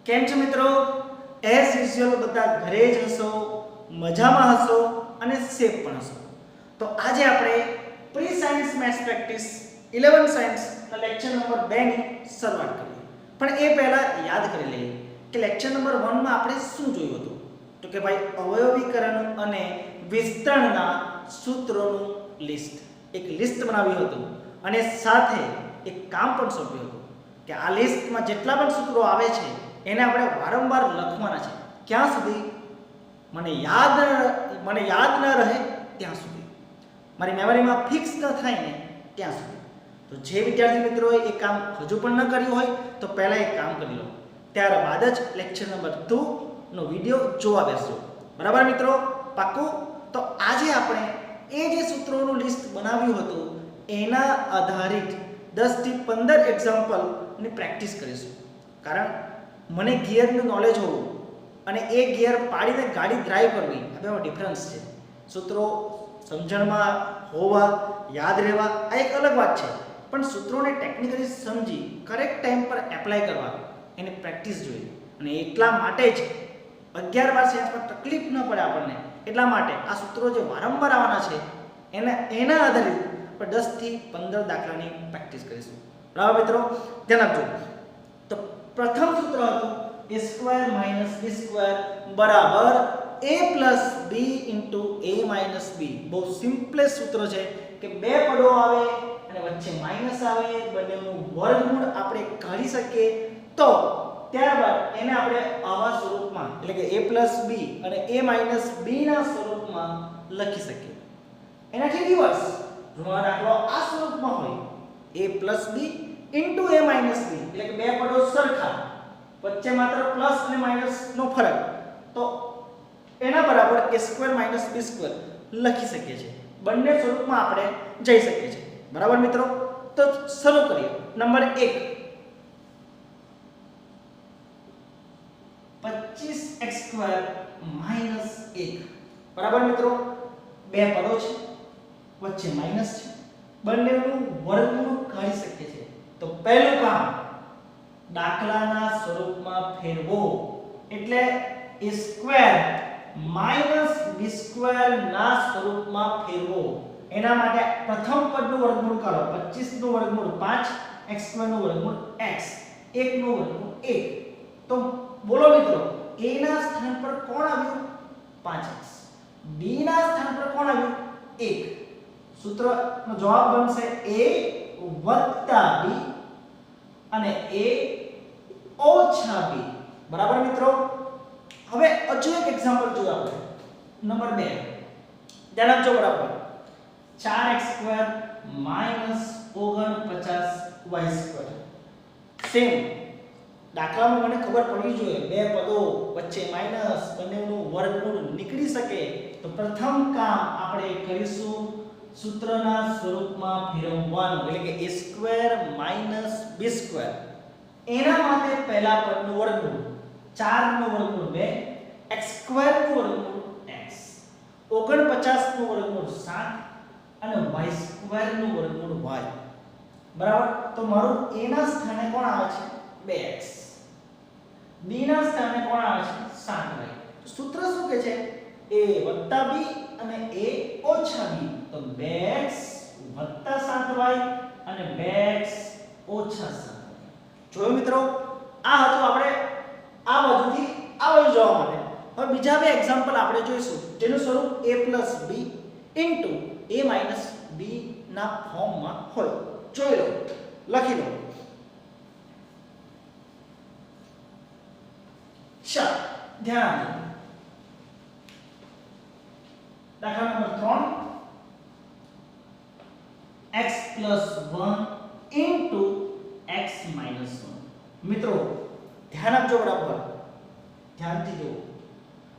કેમ છો મિત્રો? એઝ યુઝ્યુઅલ બધા ઘરે જ હશો, મજામાં હશો અને સેફ પણ હશો. તો આજે આપણે pre science maths practice 11 science ના લેક્ચર નંબર 2 ની શરૂઆત કરીએ. પણ એ પહેલા યાદ કરી લઈએ કે લેક્ચર નંબર 1 માં આપણે શું જોયું હતું. તો કે ભાઈ અવયવીકરણ અને વિસ્તરણના સૂત્રોનું લિસ્ટ, એક લિસ્ટ બનાવ્યું હતું અને સાથે એક કામ પણ સોંપ્યું હતું કે આ લિસ્ટમાં જેટલા પણ સૂત્રો આવે છે એને આપણે વારંવાર લખવાના છે. ક્યાં સુધી? મને યાદ ન રહે ત્યાં સુધી, મારી મેમરીમાં ફિક્સ ન થાય ને ત્યાં સુધી. તો જે વિદ્યાર્થી મિત્રોએ એ કામ હજુ પણ ન કર્યું હોય તો પહેલાં એક કામ કરી લો, ત્યારબાદ જ લેક્ચર નંબર 2 નો વિડીયો જોવા બેસજો. બરાબર મિત્રો? પાક્કું? તો આજે આપણે એ જે સૂત્રોનું લિસ્ટ બનાવ્યું હતું એના આધારિત 10 થી 15 એક્ઝામ્પલની પ્રેક્ટિસ કરીશું. કારણ મને ગિયરનું નોલેજ હોવું અને એ ગિયર પાડીને ગાડી ડ્રાઈવ કરવી, આ બેમાં ડિફરન્સ છે. સૂત્રો સમજણમાં હોવા, યાદ રહેવા આ એક અલગ વાત છે, પણ સૂત્રોને ટેકનિકલી સમજી કરેક્ટ ટાઈમ પર એપ્લાય કરવા એની પ્રેક્ટિસ જોઈએ. અને એટલા માટે જ 11 વાર સાયન્સમાં તકલીફ ન પડે આપણને, એટલા માટે આ સૂત્રો જે વારંવાર આવવાના છે એના આધારિત 10 થી 15 દાખલાની પ્રેક્ટિસ કરીશું. બરાબર મિત્રો? ધ્યાન આપજો. તો પ્રથમ સૂત્ર હતું a² - b² બરાબર a + b * a - b. બહુ સિમ્પલેસ્ટ સૂત્ર છે કે બે પદો આવે અને વચ્ચે માઈનસ આવે, બંનેનું વર્ગમૂળ આપણે કાઢી શકીએ તો ત્યારબાદ એને આપણે આવા સ્વરૂપમાં એટલે કે a + b અને a - b ના સ્વરૂપમાં લખી શકીએ. એનાથી રિવર્સ જો આ દાખલો આ સ્વરૂપમાં હોય a + b * a - b એટલે કે બે પદો સરખા, વચ્ચે માત્ર પ્લસ અને માઈનસ નો ફરક, તો એના બરાબર a² - b² લખી શકીએ છીએ. બંને સ્વરૂપમાં આપણે જઈ શકીએ છીએ. બરાબર મિત્રો? તો શરૂ કરીએ. Number 1 25x² - 1. બરાબર મિત્રો? બે પદો છે, વચ્ચે માઈનસ છે, બંનેનું વર્ગમૂળ કાઢી શકીએ છીએ. તો પહેલું કામ દાખલાના સ્વરૂપમાં ફેરવો, એટલે a² - b² ના સ્વરૂપમાં ફેરવો. એના માટે પ્રથમ પદનું વર્ગમૂળ કાઢો. 25 નું વર્ગમૂળ 5, x² નું વર્ગમૂળ x, 1 નું વર્ગમૂળ 1. તો બોલો મિત્રો, a ના સ્થાન પર કોણ આવ્યું? 5x. b ના સ્થાન પર કોણ આવ્યું? 1. સૂત્રનો જવાબ બનશે a + b અને a - b. બરાબર મિત્રો? હવે હજુ એક એક્ઝામ્પલ જોઈએ આપણે. નંબર 2 ધ્યાન આપજો. બરાબર 4x² - 49y². સેમ દાખલામાં મને ખબર પડવી જોઈએ, બે પદો વચ્ચે માઈનસ, બંનેનું વર્ગમૂળ નીકળી શકે. તો પ્રથમ કામ આપણે કરીશું સૂત્રના સ્વરૂપમાં ફેરવવાનું, એટલે કે a² - b². એના માટે પહેલા પદનું વર્ગમૂળ 4 નું વર્ગમૂળ 2, x² નું વર્ગમૂળ x, 49 નું વર્ગમૂળ 7 અને y² નું વર્ગમૂળ y. બરાબર? તો મારું a ના સ્થાને કોણ આવે છે? 2x. b ના સ્થાને કોણ આવે છે? 7y. સૂત્ર શું કહે છે? a + b અને a - b. તો 2x + 7y અને 2x - 7y. જોયું મિત્રો? આ હતું આપણે આ બાજુથી આ બાજુ જવા માટે. હવે બીજા બે એક્ઝામ્પલ આપણે જોઈશું જેનું સ્વરૂપ a + b * a - b ના ફોર્મમાં હોય. જોઈ લો, લખી લો. ચાલો ધ્યાન આપજો. દાખલા નંબર 3 x + 1 * x - 1. મિત્રો ધ્યાન આપજો. બરાબર ધ્યાનથી જુઓ.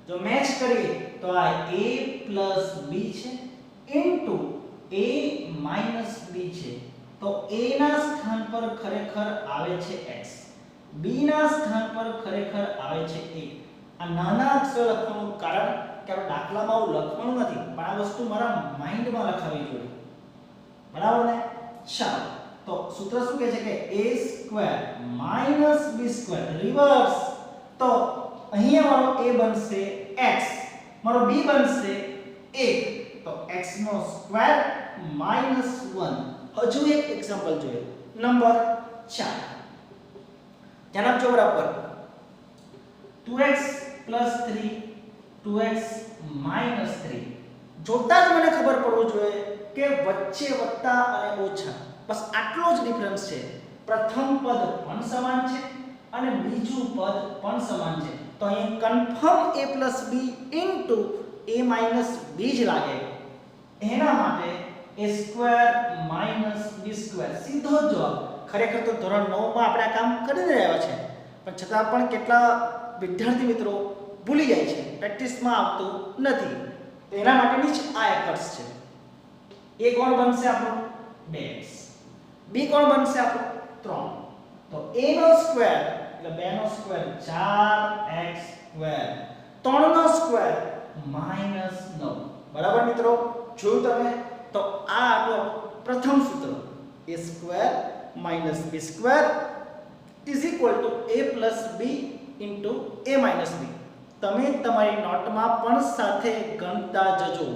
જો મેચ કરીએ તો આ a + b છે a - b છે. તો a ના સ્થાન પર ખરેખર આવે છે x, b ના સ્થાન પર ખરેખર આવે છે 1. આ નાના અક્ષર લખવાનું કારણ કે આ દાખલામાં આવું લખવાનું નથી, પણ આ વસ્તુ મારા માઇન્ડમાં લખાવી જોઈએ. બરાબર ને? ચાલો, તો સૂત્ર શું કહે છે કે a² - b² રિવર્સ તો અહીંયા મારો a બનશે x, મારો b બનશે 1, તો x નો સ્ક્વેર -1. હજુ એક એક્ઝામ્પલ જોઈએ, નંબર 4. ધ્યાન આપજો બરાબર. 2x + 3 2x - 3. જોતા જ મને ખબર પડવું જોઈએ કે વચ્ચે વત્તા અને ઓછા, બસ આટલો જ ડિફરન્સ છે. પ્રથમ પદ પણ સમાન છે અને બીજું પદ પણ સમાન છે, તો અહીં confirm a + b * a - b જ લાગે. એના માટે a² - b² સીધો જ જવાબ. ખરેખર તો ધોરણ 9 માં આપણે આ કામ કરીને રહ્યા છે, પણ છતાં પણ કેટલા વિદ્યાર્થી મિત્રો ભૂલી જાય છે, પ્રેક્ટિસમાં આવતું નથી. તો એના માટેની જ આ એફર્ટ્સ છે. a કોણ બનશે આપણો 2x, b કોણ બનશે આપણો 3, તો a નો સ્ક્વેર એટલે 2 નો સ્ક્વેર 4x², 3 નો સ્ક્વેર -9. બરાબર મિત્રો, જોયું તમે? તો આ આપણું પ્રથમ સૂત્ર, a² - b² = a + b * a - b. તમે તમારી નોટમાં પણ સાથે ગણતા જજો,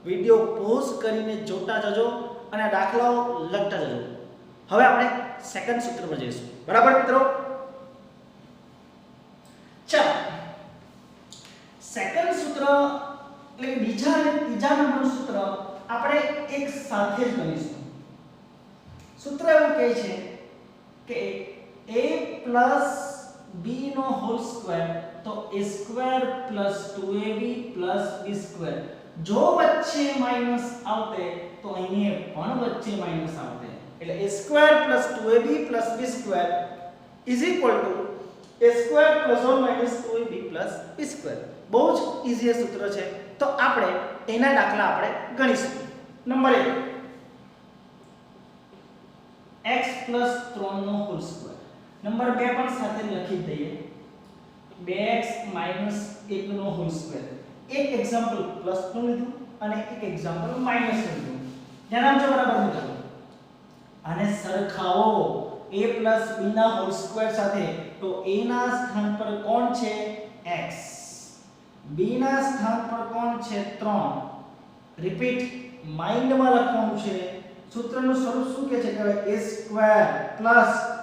વિડિયો પોઝ કરીને જોતા જજો અને દાખલાઓ લખતા જજો. હવે આપણે સેકન્ડ સૂત્ર પર જઈશું. બરાબર મિત્રો? ચાલો, સેકન્ડ સૂત્ર એટલે બીજા અને ત્રીજા નંબરનું સૂત્ર આપણે એક સાથે જ ગણીશું. સૂત્ર એવું કહે છે કે a + b નો હોલ સ્ક્વેર તો a² + 2ab + b². જો વચ્ચે માઈનસ આવતે તો અહીં પણ વચ્ચે માઈનસ આવતે, એટલે a² + 2ab + b² = a² ± 2ab + b². બહુ જ ઈઝી સૂત્ર છે. તો આપણે એના દાખલા આપણે ગણીશું. નંબર 1, x + 3 નો હોલ સ્ક્વેર. નંબર 2 પણ સાથે લખી દઈએ, 2x - 1 નો હોલ સ્ક્વેર. એક એક્ઝામ્પલ પ્લસ નું લીધું અને એક એક્ઝામ્પલ માઈનસ નું લીધું. ધ્યાન આપજો બરાબર મિત્રો. આને સરખાવો a + b ના હોલ સ્ક્વેર સાથે, તો a ના સ્થાન પર કોણ છે? x. b ના સ્થાન પર કોણ છે? 3. રિપીટ માઇન્ડમાં લખવાનું છે. સૂત્રનું સ્વરૂપ શું કહે છે કે a² +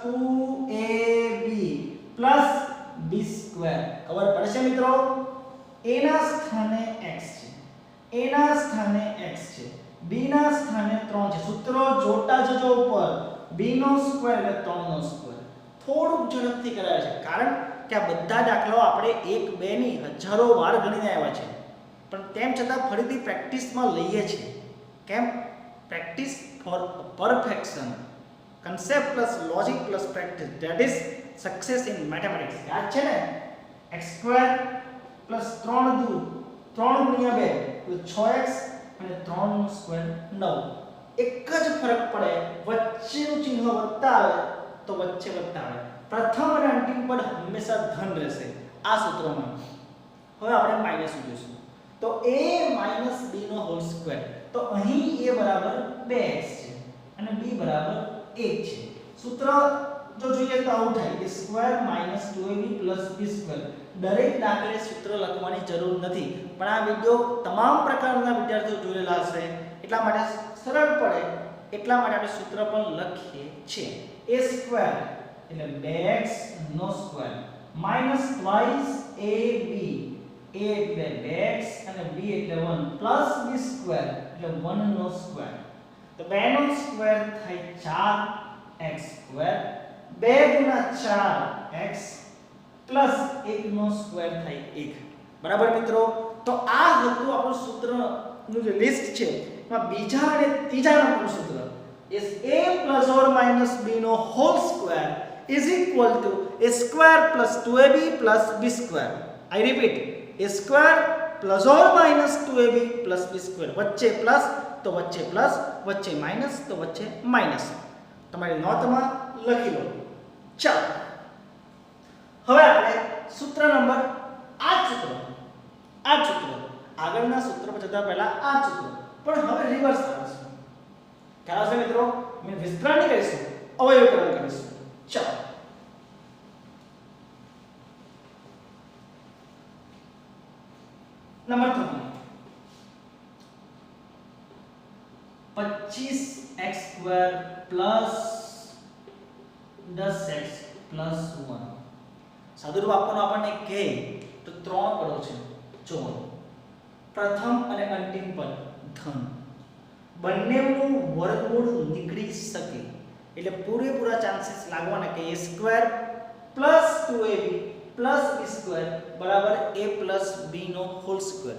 2ab + b². ખબર પડશે મિત્રો? a ના સ્થાને x છે, a ના સ્થાને x છે, b ના સ્થાને 3 છે. સૂત્રો જોતા જજો ઉપર. b નો સ્ક્વેર એટલે 3 નો સ્ક્વેર. થોડુંક ઝડપથી કરાય છે, કારણ કે આ બધા દાખલાઓ આપણે 1 2 ની હજારો વાર ગણીને આવ્યા છે, પણ તેમ છતાં ફરીથી પ્રેક્ટિસમાં લઈએ છીએ. કેમ? Practice for perfection. Concept plus logic plus practice, that is success in mathematics. યાદ છે ને? x² + 3 × 2 એટલે 6x અને 3 નો સ્ક્વેર 9. એક જ ફરક પડે, વચ્ચેનું ચિહ્ન વત્તા આવે તો વચ્ચે વત્તા આવે. પ્રથમ અને અંતિમ પદ હંમેશા ધન રહેશે આ સૂત્રમાં. હવે આપણે માઈનસ જોઈશું. તો a - b નો હોલ સ્ક્વેર, તો અહીં a = 2x છે અને b = 1 છે. સૂત્ર જો જોઈએ તો આવું થાય, a² - 2ab + b². દરેક દાખલે સૂત્ર લખવાની જરૂર નથી, પણ આ વિડિયો તમામ પ્રકારના વિદ્યાર્થીઓ જોયેલા હશે, એટલા માટે સરળ પડે એટલા માટે આપણે સૂત્ર પણ લખીએ છીએ. a² એટલે 2x no square - twice ab, a એટલે 2x અને b એટલે 1 પ્લસ b² એટલે 1 નો સ્ક્વેર. તો 2 નો સ્ક્વેર થાય 4x², 2 * 4x પ્લસ 1 નો સ્ક્વેર થાય 1. બરાબર મિત્રો? તો આ હતું આપણું સૂત્રનું જે લિસ્ટ છે, એમાં બીજા અને ત્રીજા નંબરનું સૂત્ર is a ± b નો whole square = a² + 2ab + b². I repeat, a² ± 2ab + b². વચ્ચે પ્લસ તો વચ્ચે પ્લસ, વચ્ચે માઈનસ તો વચ્ચે માઈનસ. તમારી નોટમાં લખી લો. ચાલો, હવે આપણે સૂત્ર નંબર આ સૂત્ર આગળના સૂત્ર પર જતા પહેલા આ સૂત્ર પણ હવે રિવર્સ આવે છે. ખ્યાલ છે મિત્રો? મેં વિસ્તરણ નહીં કરીશું, અવયવીકરણ કરીશું. ચાલો, number 3 25x² plus 10x plus 1 સાદુરૂપ આપવાનું આપણને કહે તો 3 પદો છે જો પ્રથમ અને અંતિમ પદ ધન બંનેનું વર્ગમૂળ નીકળી શકે એટલે પૂરેપૂરા ચાન્સીસ લાગવાના કે a² plus 2ab plus b² બરાબર a પ્લસ b નો હોલ સ્ક્વેર.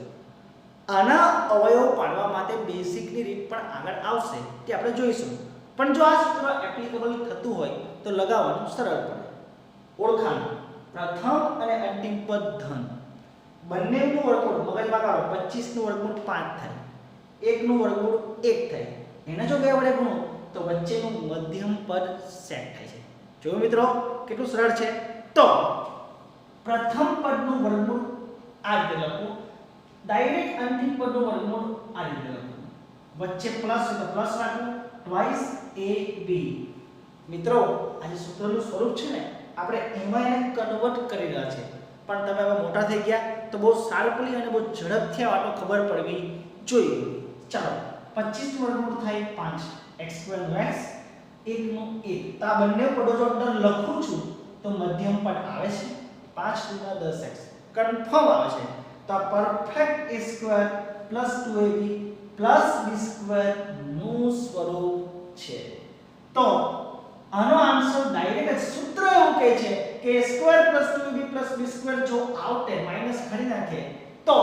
આના અવયવ પાડવા માટે બેઝિકની રીત પણ આગળ આવશે તે આપણે જોઈશું. પણ જો આ સૂત્ર એપ્લિકેબલ થતું હોય તો લગાવવાનું સરળ પડે. ઓળખાણ પ્રથમ અને અંતિમ પદ ધન બંનેનું વર્ગમૂળ મગજમાં કાઢો 25 નું વર્ગમૂળ 5 થાય 1 નું વર્ગમૂળ 1 થાય એને જો 2 વડે ગુણો તો વચ્ચેનું મધ્યમ પદ સેટ થાય છે. જોયું મિત્રો કેટલું સરળ છે. તો પ્રથમ પદનું વર્ગમૂળ આ રીતે લખવું ડાયરેક્ટ અંતિમ પદનું વર્ગમૂળ આ રીતે લખવું વચ્ચે પ્લસ એટલે પ્લસ રાખવું ટ્વાઇસ ab. મિત્રો આ જે સૂત્રનું સ્વરૂપ છે ને આપણે એમાં એને કન્વર્ટ કરી રહ્યા છે પણ તમે હવે મોટા થઈ ગયા તો બહુ શાર્પલી અને બહુ ઝડપથી આ વાતો ખબર પડવી જોઈએ. ચાલો 25 નું વર્ગમૂળ થાય 5 x² નો x 1 નું 1 તો આ બંને પદો જો અંદર લખું છું તો મધ્યમ પદ આવે છે 5 * 10x કન્ફર્મ આવે છે. તો આ perfect a² plus 2ab plus b² નું સ્વરૂપ છે. તો આનો આન્સર ડાયરેક્ટ સૂત્ર એવું કહે છે કે a² + 2ab + b² જો આઉટે માઈનસ કરી નાખે તો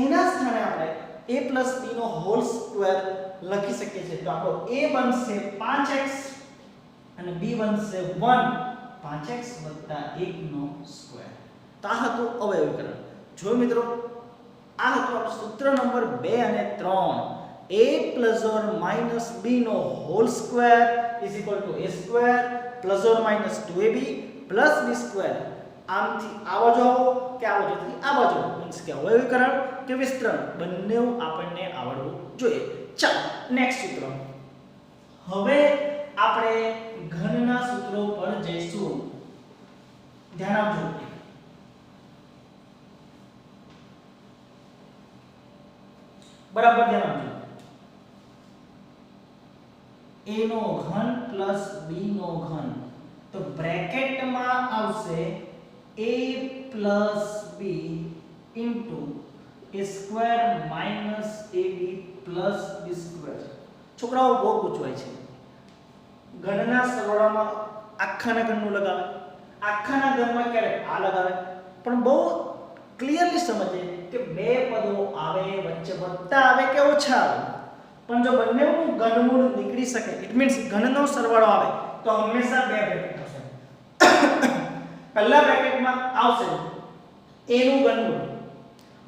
એના સ્થાને આપણે a + b નો હોલ સ્ક્વેર લખી શકીએ છીએ. તો આપણો a બનશે 5x અને b બનશે 1 5x + 1 નો સ્ક્વેર. તો આ હતું અવયવીકરણ. જો મિત્રો આ હતું આપણો સૂત્ર નંબર 2 અને 3 a ± b નો whole square = a² ± 2ab + b². આમથી આ બાજુ આવો કે આ બાજુથી આ બાજુ મીન્સ કે અવયવીકરણ કે વિસ્તરણ બંને આપણને આવડવું જોઈએ. ચાલો નેક્સ્ટ સૂત્ર. હવે આપણે ઘનના સૂત્રો પર જઈશું. ધ્યાન આપજો. બરાબર ધ્યાન આપજો. a નો ઘન પ્લસ b નો ઘન તો બ્રેકેટમાં આવશે a plus b into a square minus ab plus b square. છોકરાઓ બહુ પૂછવાય છે ઘનના સરવાળામાં આખાના ઘનનું લગાવે આખાના ઘનમાં ક્યારે આ લગાવે પણ બહુ ક્લિયરલી સમજે કે બે પદો આવે વચ્ચે વત્તા આવે કે ઓછા આવે પણ જો બંનેનું ઘનમૂળ નીકળી શકે ઇટ મીન્સ ઘનનો સરવાળો આવે તો હંમેશા બે બ્રેકેટ આવશે. પહેલા બ્રેકેટમાં આવશે a નું ઘનમૂળ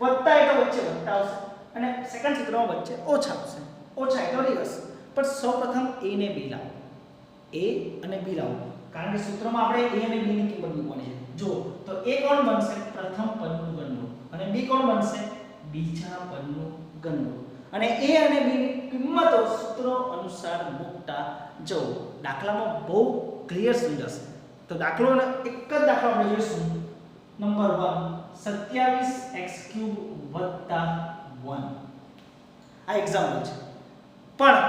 વત્તા એટલે વચ્ચે વત્તા આવશે અને સેકન્ડ સૂત્રમાં વચ્ચે ઓછા આવશે ઓછા એટલે રિવર્સ. પણ સૌપ્રથમ a ને b લાવો a અને b લાવો કારણ કે સૂત્રમાં આપણે a અને b ની કિંમત મૂકવાની છે. જો તો a કોણ બનશે પ્રથમ પદનું ઘનમૂળ અને b કોણ બનશે બીજા પદનું ઘનમૂળ અને a અને b ની કિંમતો સૂત્રો અનુસાર મૂકતા જવું. દાખલામાં બહુ ક્લિયર સમજાશે. તો દાખલો એક જ દાખલો આપણે જોઈશું. Number 1 27x³ + 1. આ એક્ઝામ્પલ છે પણ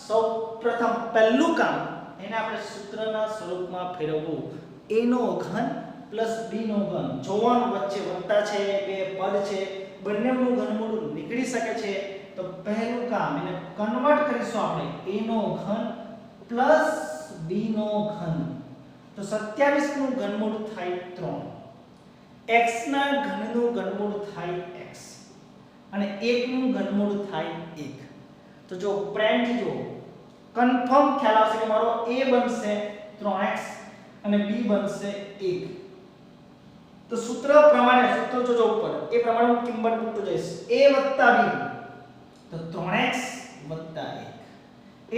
સૌપ્રથમ પહેલું કામ એને આપણે સૂત્રના સ્વરૂપમાં ફેરવવું. a નો ઘન પ્લસ b નો ઘન જોવાનું વચ્ચે વત્તા છે બે પદ છે બંનેનું ઘનમૂળ નીકળી શકે છે. તો પહેલું કામ એને કન્વર્ટ કરીશું આપણે a નો ઘન પ્લસ b નો ઘન તો 27 નું ઘનમૂળ થાય 3 x ના ઘનનું ઘનમૂળ થાય x અને 1 નું ઘનમૂળ થાય 1. તો જો પ્રેમથી જો કન્ફર્મ ખ્યાલ આવશે કે મારો a બનશે 3x અને b બનશે 1. તો સૂત્ર પ્રમાણે સૂત્ર જો ઉપર એ પ્રમાણે હું કિંમત મૂકતો જઈશ. a + b તો 3x + 1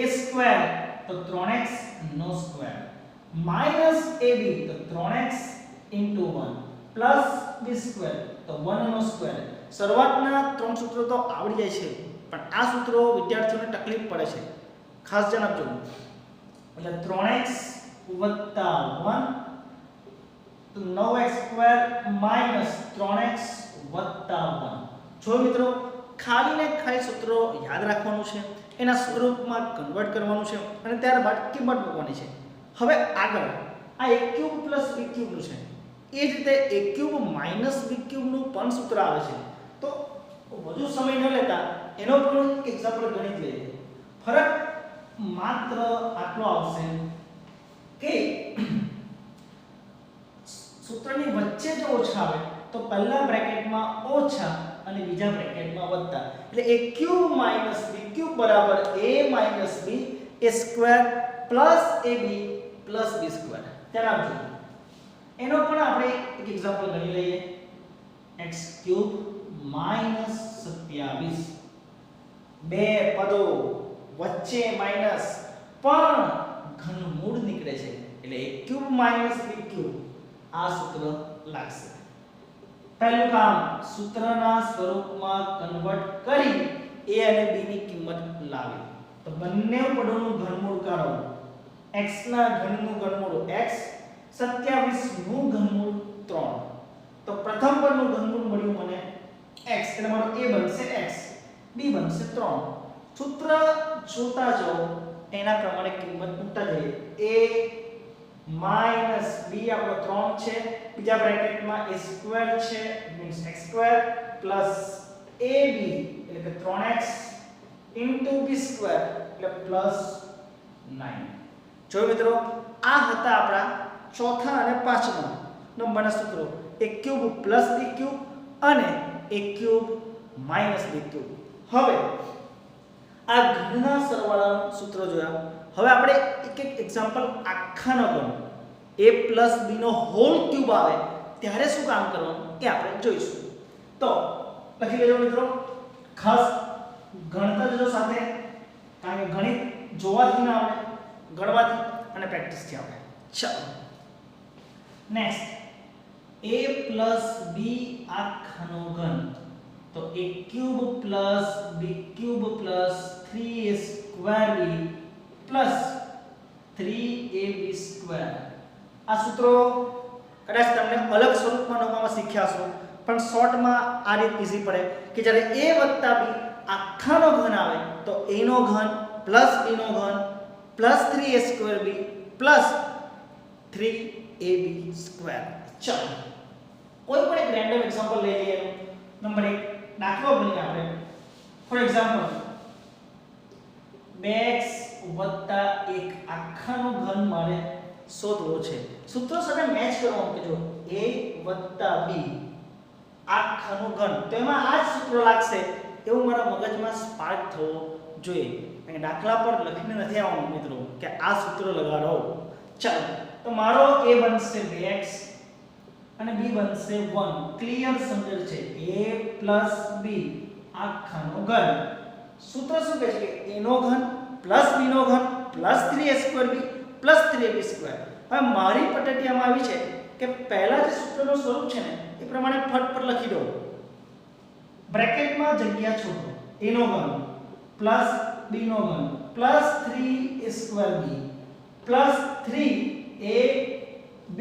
a² તો 3x નો સ્ક્વેર માઈનસ ab તો 3x * 1 પ્લસ b² તો 1 નો સ્ક્વેર. શરૂઆતના ત્રણ સૂત્રો તો આવડી જાય છે પણ આ સૂત્રો વિદ્યાર્થીઓને તકલીફ પડે છે ખાસ ધ્યાન આપજો. એટલે 3x + 1 તો 9x² - 3x + 1 જો મિત્રો ખાલી ને ખાલી સૂત્રો યાદ રાખવાનું છે, એના સ્વરૂપમાં કન્વર્ટ કરવાનું છે અને ત્યારબાદ કિંમત મૂકવાની છે. હવે આગળ આ a³ + b³ નું છે, એ જ રીતે a³ - b³ નું પણ સૂત્ર આવે છે. તો વધુ સમય ન લેતા એનો પણ એક એક્ઝામ્પલ ગણિત લઈએ. ફરક માત્ર આટલો આવશે કે સૂત્રની વચ્ચે જો ઓછા આવે તો પહેલા બ્રેકેટમાં ઓછા અને બીજા બ્રેકેટમાં વત્તા, એટલે a³ - b³ બરાબર a - b a² + ab + b². ત્યારે આપજો એનો પણ આપણે એક એક્ઝામ્પલ ગણી લઈએ. x³ - 27 બે પદો વચ્ચે માઈનસ પણ ઘનમૂળ નીકળે છે, એટલે a³ - b³ આ સૂત્ર લાગશે. પહેલું કામ સૂત્રના સ્વરૂપમાં કન્વર્ટ કરી a અને b ની કિંમત લાવી. તો બંને પદોનું ઘનમૂળ કાઢો. x ના ઘનનું ઘનમૂળ x, 27 નું ઘનમૂળ 3. તો પ્રથમ પદનું ઘનમૂળ મળ્યું મને x, એટલે મારો a બનશે x, b બનશે 3. સૂત્ર જોતા જાઓ એના પ્રમાણે કિંમત મૂકતા જઈએ. a - b આપણો 3 છે, બીજા બ્રેકેટમાં a² છે મીન્સ x² પ્લસ ab એટલે કે 3x ઇન્ટુ b² એટલે પ્લસ 9. જો મિત્રો આ હતા આપણા ચોથા અને પાંચમા નંબરના સૂત્રો, a³ + b³ અને a³ - b³. હવે આ ઘનના સરવાળાનું સૂત્ર જોયા. હવે આપણે એક એક એક્ઝામ્પલ આખાનો ઘન a + b નો હોલ ક્યુબ આવે ત્યારે શું કામ કરવાનું એ આપણે જોઈશું. તો લખી લેજો મિત્રો, ખાસ ગણતા જજો સાથે, કારણ કે ગણિત જોવાથી ના આવડે, ગણવાથી અને પ્રેક્ટિસથી આવડે. ચાલો નેક્સ્ટ a + b આખાનો ઘન, તો a³ + b³ + 3a² b + 3ab². આ સૂત્રો કદાચ તમને અલગ સ્વરૂપમાં નવમામાં શીખ્યા છો, પણ શોર્ટમાં આ રીત ઈઝી પડે કે જ્યારે a + b આખાનો ઘન આવે તો a નો ઘન + b નો ઘન + 3a² b + 3ab². ચાલો કોઈ પણ એક રેન્ડમ એક્ઝામ્પલ લઈ લઈએ. નંબર 1 દાખલો ગણીએ આપણે. ફોર એક્ઝામ્પલ 2x + 1 આખાનો ઘન મારે શોધવો છે. સૂત્રો સાથે મેચ કરવાનું કે જો a + b આખાનો ઘન, તો એમાં આ જ સૂત્ર લાગશે એવું મારા મગજમાં સ્પાર્ક થવો જોઈએ. અને દાખલા પર લખીને નથી આવવાનું મિત્રો કે આ સૂત્ર લગાડો. ચાલો તો મારો a બનશે 2x અને b બનશે 1. ક્લિયર સમજેલ છે. a + b આખાનો ઘન. સૂત્ર શું કહે છે કે a નો ઘન + b નો ઘન + 3a² b + 3ab². હવે મારી પદ્ધતિમાં આવી છે કે પહેલા જે સૂત્રનું સ્વરૂપ છે ને એ પ્રમાણે ફટ પર લખી દો. બ્રેકેટમાં જગ્યા છોડો. a નો ઘન + b નો ઘન + 3a² b + 3ab².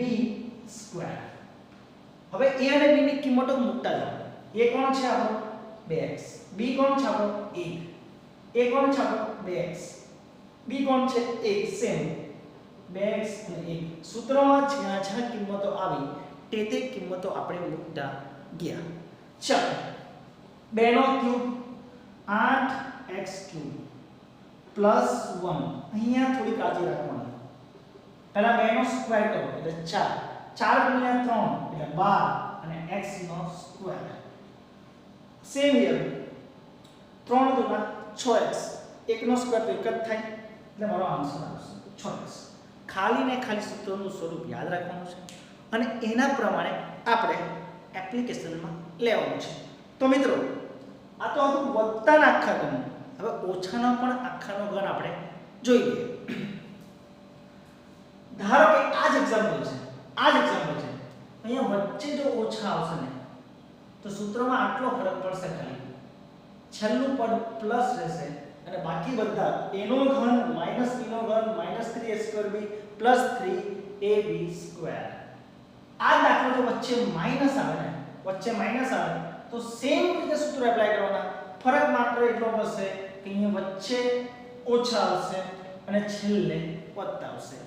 હવે a અને b ની કિંમતો મૂકતા જાઓ. a કોણ છે આપણો 2x, b કોણ છે આપણો 1, a કોણ છે આપણો 2x, b કોણ છે 1, સેમ 2x અને 1. સૂત્રમાં જ્યાં કિંમતો આવી તે કિંમતો આપણે મૂકતા ગયા. ચાલો 2 નો ક્યુબ 8x³ + 1. અહીંયા થોડી કાળજી રાખવાની. પહેલા 2 નો સ્ક્વેર કરો એટલે 4, 4 × 3 એટલે 12 અને x નો સ્ક્વેર. સેમ હિયર 3 × 6x, 1 નો સ્ક્વેર તો 1 જ થાય એટલે મારો આન્સર આવશે 6x. ખાલી ને ખાલી સૂત્રનું સ્વરૂપ યાદ રાખવાનું છે અને એના પ્રમાણે આપણે એપ્લિકેશનમાં લેવાનું છે. તો મિત્રો આ તો હતું વત્તાના આખા ઘન. હવે ઓછાનો પણ આખાનો ઘન આપણે જોઈ લઈએ. ધારો કે આ જ એક્ઝામ્પલ છે, અહીંયા વચ્ચે જો ઓછા આવશે ને તો સૂત્રમાં આટલો ફરક પડશે, ખાલી છેલ્લું પદ પ્લસ રહેશે અને બાકી બધા a નો ઘન - b નો ઘન -3a² b + 3ab². આ દાખલો જો વચ્ચે માઈનસ આવે ને, તો તો સેમ રીતે સૂત્ર એપ્લાય કરવાના. ફરક માત્ર એટલો પડશે કે અહીંયા વચ્ચે ઓછા આવશે અને છેલ્લે વત્તા આવશે.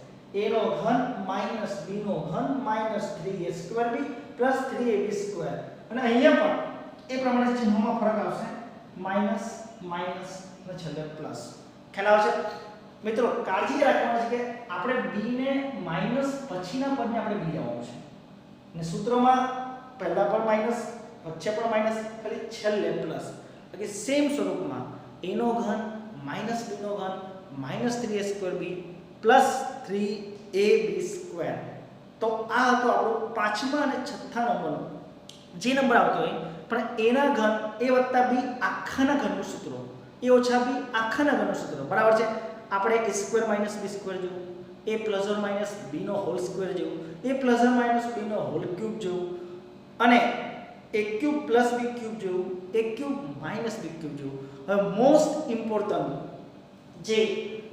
a નો ઘન માઈનસ b નો ઘન minus 3a² b plus 3ab² અને અહીંયા પણ એ પ્રમાણે ચિહ્નોમાં ફરક આવશે. માઈનસ માઈનસ અને છેલ્લે પ્લસ. ખ્યાલ આવશે મિત્રો? કાળજી રાખવાની છે કે આપણે b ને માઈનસ પછીના પદને આપણે b લેવાનું છે અને સૂત્રમાં પહેલા પણ માઈનસ, વચ્ચે પણ માઈનસ, ખાલી છેલ્લે પ્લસ. એટલે સેમ સ્વરૂપમાં a નો ઘન માઈનસ b નો ઘન minus 3a² b plus 3ab². તો આ હતો આપણો પાંચમા અને છઠ્ઠા નંબરનો જે નંબર આવતો હોય પણ a ના ઘન a વત્તા b આખાના ઘનનું સૂત્ર, a ઓછા b આખાના ઘનનું સૂત્ર બરાબર છે. આપણે a² માઈનસ b² જેવું, a plus or minus b નો હોલ સ્ક્વેર જેવું, a plus or minus b નો હોલ ક્યુબ જેવું અને a³ પ્લસ b³ જેવું, a³ માઈનસ b³ જેવું. હવે મોસ્ટ ઇમ્પોર્ટન્ટ જે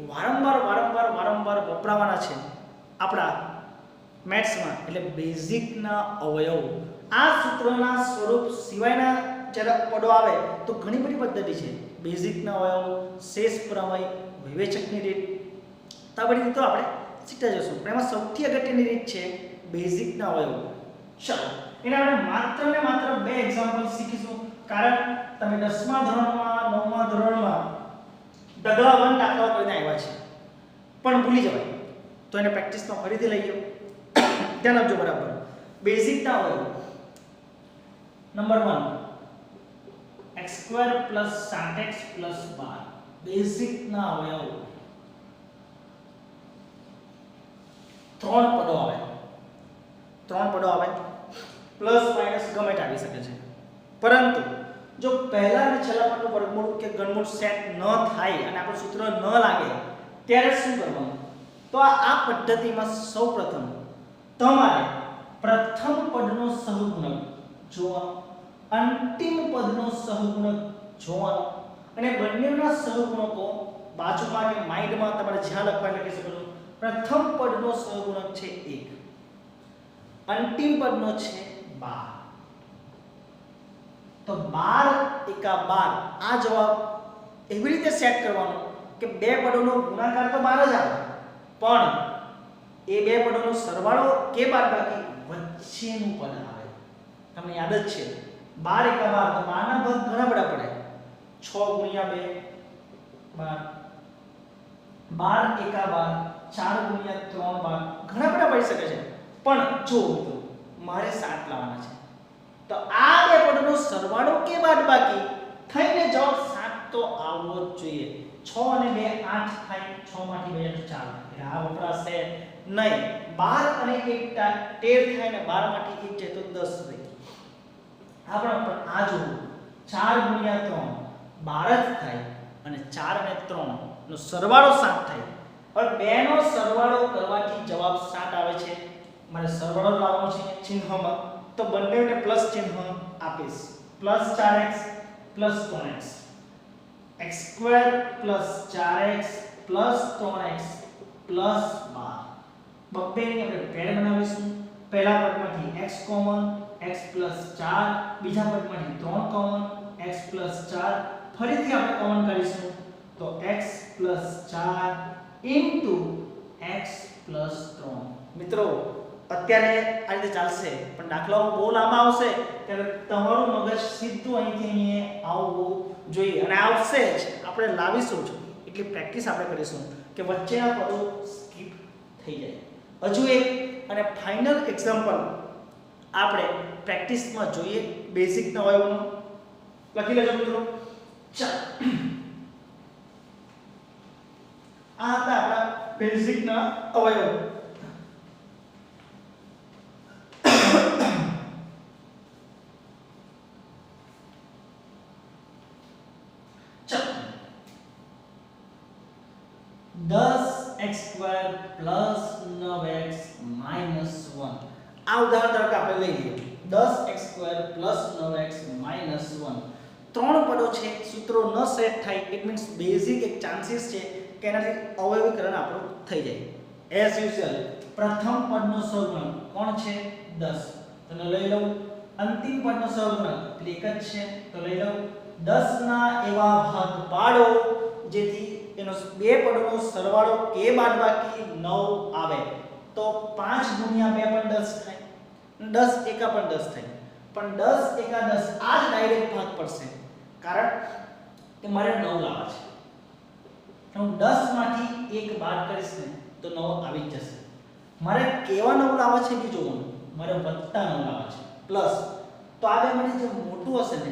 વારંવાર વપરાવાના છે આપણા મેથ્સમાં એટલે બેઝિકના અવયવ. આ સૂત્રના સ્વરૂપ સિવાયના જ્યારે પદો આવે તો ઘણી બધી પદ્ધતિ છે. બેઝિકના અવયવ, શેષ પ્રમેય, વિવેચકની રીત, તો આ બધી રીતો આપણે શીખતા જશું. પણ એમાં સૌથી અગત્યની રીત છે બેઝિકના અવયવ. ચાલો એના આપણે માત્ર ને માત્ર બે એક્ઝામ્પલ શીખીશું, કારણ તમે 10મા ધોરણમાં 9મા ધોરણમાં ઢગલાબંધ દાખલાઓ કરીને આવ્યા છે પણ ભૂલી જવાય, તો એને પ્રેક્ટિસમાં ફરીથી લઈ લો. ધ્યાન આપજો બરાબર. બેઝિકના અવયવ નંબર 1 x² + 7x + 12. બેઝિકના અવયવ ત્રણ પદો આવે પ્લસ માઈનસ ગમે તે આવી શકે છે, પરંતુ જો પહેલા અને છેલ્લા પદનું વર્ગમૂળ કે ઘનમૂળ સેટ ન થાય અને આપણું સૂત્ર ન લાગે ત્યારે શું કરવાનું? તો આ પદ્ધતિમાં સૌપ્રથમ તમારે પ્રથમ પદનો સહગુણક જોવાનો, અંતિમ પદનો સહગુણક જોવાનો અને બંનેના સહગુણકો બાજુમાં કે માઇન્ડમાં તમારે જ્યાં લખવા લખી શકો છો. પ્રથમ પદનો સહગુણક છે 1, અંતિમ પદનો છે 12. તો 12 એકા 12 આ જવાબ એવી રીતે સેટ કરવાનો કે બે પદોનો ગુણાકાર તો 12 જ આવે, પણ એ બે પદોનો સરવાળો કે બાદબાકી વચ્ચેનું પદ આવે. તમને યાદ જ છે 12 એકા 12, તો 12 ના ભાગ ઘણા બધા પડે. 6 ગુણ્યા 2 12, 12 એકા 12, 4 ગુણ્યા 3 12, ઘણા બધા પડી શકે છે. પણ જો મિત્રો મારે 7 લાવવાના છે તો આ બે પદોનો સરવાળો કે બાદબાકી થઈને જવાબ 7 તો આવવો જ જોઈએ. 6 અને 2 8 થાય, 6 માંથી 2 એટલે 4, એટલે આ વપરાશે નહીં. 12 અને 1 13 થાય ને 12 માંથી 1 જાય તો 10 રહે. આપણે પણ આ જો 4 ગુણ્યા 3 12 જ થાય અને 4 અને 3 નો સરવાળો 7 થાય. હવે બે નો સરવાળો કરવાથી જવાબ 7 આવે છે. મારે સરવાળો લાવવાનો છે ચિહ્નમાં, તો બંનેને પ્લસ ચિહ્ન આપીશ. Plus 4x plus 3x, x² plus 4x plus 3x plus 12. બબ્બેની આપણે પેર બનાવીશું. પહેલા પદમાંથી x કોમન, x પ્લસ 4, બીજા પદમાંથી 3 કોમન, x પ્લસ 4, ફરીથી આપણે કોમન કરીશું તો x plus 4 into x plus 3. મિત્રો અત્યારે આ રીતે ચાલશે, પણ દાખલાઓ બહુ લાંબા આવશે ત્યારે તમારું મગજ સીધું અહીંથી અહીંયા આવવું જોઈએ, અને આવશે જ. આપણે લાવીશું જ, એટલી પ્રેક્ટિસ આપણે કરીશું કે વચ્ચેના પદો સ્કીપ થઈ જાય. હજુ એક અને ફાઇનલ એક્ઝામ્પલ આપણે પ્રેક્ટિસમાં જોઈએ બેઝિકના અવયવનો. લખી લેજો મિત્રો. ચાલો આ હતા આપણા બેઝિકના અવયવ. x² + 9x - 1. આ ઉદાહરણ તરીકે આપણે લઈ લઈએ. 10x² + 9x - 1. ત્રણ પદો છે, સૂત્રો ન સેટ થાય, ઇટ મીન્સ બેઝિક એક ચાન્સીસ છે કે એનાથી અવયવીકરણ આપણું થઈ જાય. એઝ યુઝ્યુઅલ પ્રથમ પદનો સહગુણક કોણ છે? 10. તો લઈ લઉં અંતિમ પદનો સહગુણક એટલે એક જ છે, તો લઈ લો 10 ના એવા ભાગ પાડો જેથી એનો બે પદોનો સરવાળો કે બાદબાકી 9 આવે. તો 5 ગુણ્યા 2 પણ 10 થાય, 10 એકા પણ 10 થાય, પણ 10 એકા 10 આ જ ડાયરેક્ટ ભાગ પડશે, કારણ કે મારે 9 લાવવા છે. હું 10 માંથી 1 બાદ કરીશ ને તો 9 આવી જ જશે. મારે કેવા 9 લાવવા છે બીજો જોવાનું, મારે વત્તા 9 લાવવા છે, પ્લસ. તો આ બેમાંથી જે મોટું હશે ને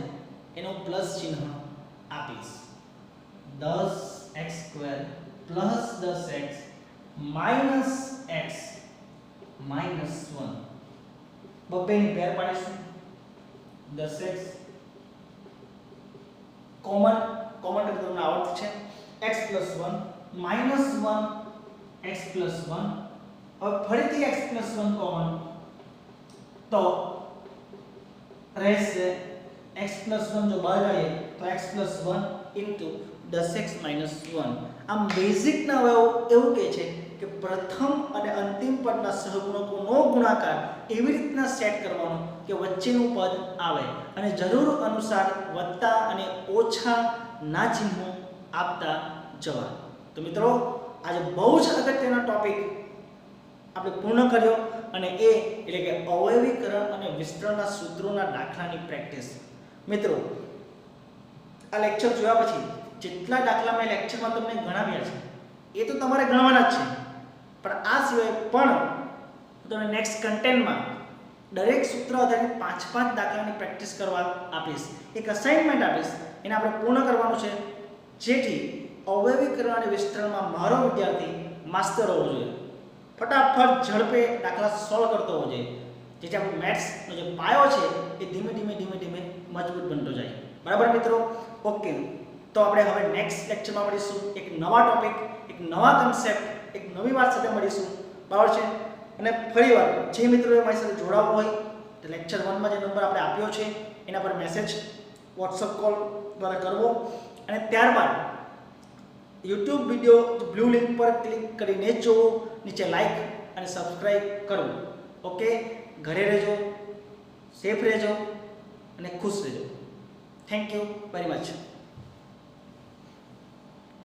એનો પ્લસ ચિહ્ન આપીશ. 10x² plus 10x minus x minus 1 બબ્બેની પેર પાડીશું. 10x કોમન એટલે તમને આવડતું છે, x + 1 માઈનસ 1 x + 1. હવે ફરીથી x + 1 કોમન, તો રહેશે x + 1 જો બહાર કાઢીએ તો x + 1 into 10x - 1. આમ બેઝિકના એવું કહે છે કે પ્રથમ અને અંતિમ પદના સહગુણકોનો ગુણાકાર એવી રીતના સેટ કરવાનો કે વચ્ચેનું પદ આવે અને જરૂર અનુસાર વત્તા અને ઓછા ના ચિહ્નો આપતા જવા. તો મિત્રો આજે બહુ જ અગત્યનો ટોપિક આપણે પૂર્ણ કર્યો, અને એ એટલે કે અવયવીકરણ અને વિસ્તરણના સૂત્રોના દાખલાની પ્રેક્ટિસ. મિત્રો આ લેક્ચર જોયા પછી જેટલા દાખલા મેં લેક્ચરમાં તમને ગણાવ્યા છે એ તો તમારે ગણવાના જ છે, પણ આ સિવાય પણ તમને નેક્સ્ટ કન્ટેન્ટમાં દરેક સૂત્ર આધારિત 5 દાખલાની પ્રેક્ટિસ કરવા આપીશ. એક અસાઇનમેન્ટ આપીશ, એને આપણે પૂર્ણ કરવાનું છે, જેથી અવયવીકરણ અને વિસ્તરણમાં મારો વિદ્યાર્થી માસ્ટર હોવો જોઈએ, ફટાફટ ઝડપે દાખલા સોલ્વ કરતો હોવો જોઈએ, જેથી આપણો મેથ્સનો જે પાયો છે એ ધીમે ધીમે મજબૂત બનતો જાય. બરાબર મિત્રો? ઓકે, તો આપણે હવે નેક્સ્ટ લેક્ચરમાં મળીશું એક નવા ટોપિક, એક નવા કન્સેપ્ટ, એક નવી વાત સાથે મળીશું. બરાબર છે? અને ફરીવાર જે મિત્રોએ મારી સાથે જોડાવવું હોય તો લેક્ચર 1માં જે નંબર આપણે આપ્યો છે એના પર મેસેજ વોટ્સઅપ કોલ દ્વારા કરવો, અને ત્યારબાદ YouTube વિડિયો બ્લુ લિંક પર ક્લિક કરીને જોવો, નીચે લાઈક અને સબસ્ક્રાઇબ કરવું. ઓકે, ઘરે રહેજો, સેફ રહેજો અને ખુશ રહેજો. Thank you very much.